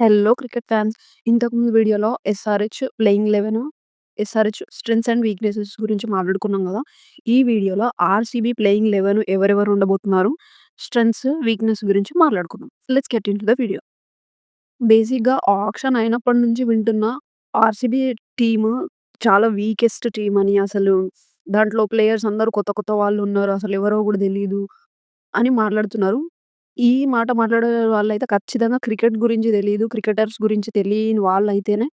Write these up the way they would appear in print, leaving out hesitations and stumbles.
Hello cricket fans. ఇంతకుముందు వీడియోలో playing 11, SRH strengths and weaknesses గురించి మాట్లాడుకున్నాం గదా! ఈ వీడియోలో ఆర్‌సీబీ ప్లేయింగ్ 11 ఎవరెవరు ఉండబోతున్నారు, స్ట్రెంగ్త్స్, వీక్‌నెస్ గురించి మాట్లాడుకుందాం. Let's get into the video. బేసిక్‌గా ఆక్షన్ అయినప్పటి నుంచి వింటున్న ఆర్‌సీబీ టీము చాలా వీకెస్ట్ టీమ్ అని, అసలు దాంట్లో ప్లేయర్స్ అందరూ కొత్త కొత్త వాళ్ళున్నారు. అసలెవరో గూడా తెలీదు అని మాట్లాడుతున్నారు. ఈ మాట మాట్లాడే వాళ్ళైతే ఖచ్చితంగా క్రికెట్ గురించి తెలీదు. క్రికెటర్స్ గురించి తెలియని వాళ్ళైతేనే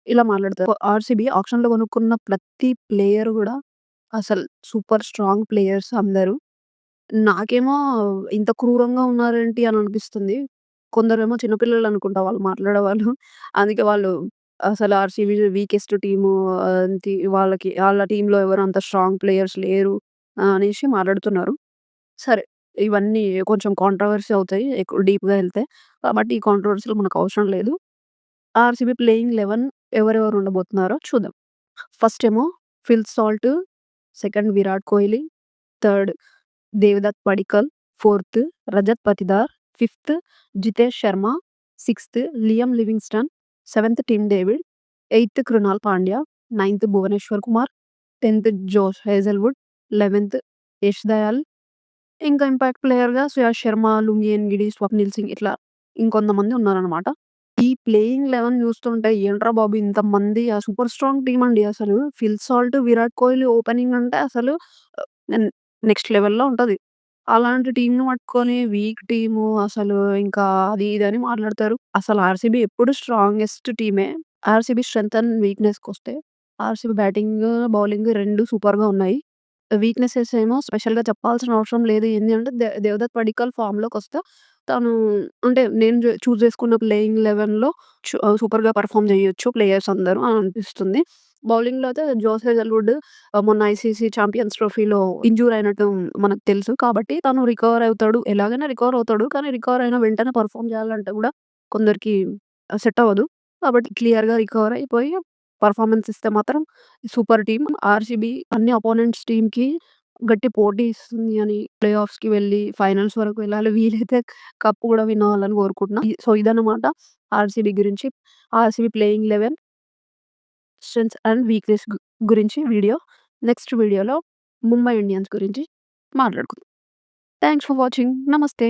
ఇలా మాట్లాడతారు. ఆర్‌సీబీ ఆక్షన్‌లో కొనుక్కున్న ప్రతి ప్లేయర్ గూడా అసలు సూపర్ స్ట్రాంగ్ ప్లేయర్స్ అందరూ. నాకేమో ఇంత క్రూరంగా ఉన్నారేంటి అని అనిపిస్తుంది. కొందరేమో చిన్న పిల్లలనుకుంటా వాళ్ళు మాట్లాడేవాళ్ళు. అందుకే వాళ్ళు అసలు ఆర్‌సీబీ వీకెస్ట్ టీము, వాళ్ళ టీమ్‌లో ఎవరు అంత స్ట్రాంగ్ ప్లేయర్స్ లేరు అనేసి మాట్లాడుతున్నారు. సరే. ఇవన్నీ కొంచెం కాంట్రోవర్సీ అవుతాయి. ఎక్కువ డీప్‌గా ఎళ్తే. కాబట్టి ఈ కాంట్రోవర్సీ‌లు మనకవసరం లేదు. ఆర్‌సీబీ ప్లేయింగ్ 11 ఎవరెవరు ఉండబోతున్నారో చూద్దాం. ఫస్ట్ ఏమో Phil Salt, second Virat Kohli, third Devdutt Padikkal, fourth Rajat Patidar, fifth Jitesh Sharma, sixth Liam Livingstone, seventh Tim David, eighth Krunal Pandya, ninth Bhuvneshwar Kumar, 10థ్ జోష్ హేజల్‌వుడ్, 11థ్ యష్ దయాల్, ఇంకా ఇంపాక్ట్ ప్లేయర్‌గా సుయాష్ శర్మ, లుంగి ఎన్గిడి, స్వప్నిల్ సింగ్ ఇట్లా ఇంకొంతమంది ఉన్నారనమాట. ఈ ప్లేయింగ్ 11 చూస్తుంటే ఏంట్రా బాబు ఇంతమంది, సూపర్ స్ట్రాంగ్ టీమ్ అండి అసలు. Phil Salt, Virat Kohli opening అంటే అసలు నెన్ నెక్స్ట్ లెవెల్‌లో ఉంటది. అలాంటి టీమ్‌ని పట్టుకొని వీక్ టీము అసలు ఇంకా అది ఇది అని మాట్లాడతారు. అసలు ఆర్‌సీబీ ఎప్పుడు స్ట్రాంగెస్ట్ టీమే. ఆర్‌సీబీ స్ట్రెంత్ అండ్ వీక్‌నెస్‌కొస్తే ఆర్‌సీబీ బ్యాటింగ్, బౌలింగ్ 2 సూపర్‌గా ఉన్నాయి. వీక్‌నెసెస్ ఏమో స్పెషల్‌గా చెప్పాల్సిన అవసరం లేదు. ఏంది అంటే దేవదత్ పడిక్కల్ ఫామ్‌లోకొస్తే తను, అంటే నేను చూజ్ చేసుకున్న ప్లేయింగ్ 11లో సూపర్‌గా పెర్ఫార్మ్ చేయొచ్చు ప్లేయర్స్ అందరూ అని అనిపిస్తుంది. బౌలింగ్‌లో అయితే జోస్ హేజల్‌వుడ్ మొన్న ఐసీసీ ఛాంపియన్స్ ట్రోఫీలో ఇంజ్యూర్ అయినట్టు మనకు తెలుసు. కాబట్టి తను రికవర్ అవుతాడు. ఎలాగైనా రికవర్ అవుతాడు. కానీ రికవర్ అయిన వెంటనే పెర్ఫార్మ్ చేయాలంటే కూడా కొందరికి సెట్ అవ్వదు. కాబట్టి క్లియర్‌గా రికవర్ అయిపోయి పెర్ఫార్మన్స్ ఇస్తే మాత్రం సూపర్ టీమ్. ఆర్‌సీబీ అన్ని అపోనెంట్స్ టీమ్‌కి గట్టి పోటీ ఇస్తుంది అని, ప్లే ఆఫ్స్‌కి వెళ్ళి ఫైనల్స్ వరకు వెళ్ళాలి. వీలైతే కప్ కూడా విన్ అవ్వాలని కోరుకుంటున్నా. సో, ఇదన్నమాట ఆర్‌సీబీ గురించి. RCB playing 11 strengths and weakness గురించి వీడియో. నెక్స్ట్ వీడియోలో ముంబై ఇండియన్స్ గురించి మాట్లాడుకుందాం. Thanks for watching. నమస్తే.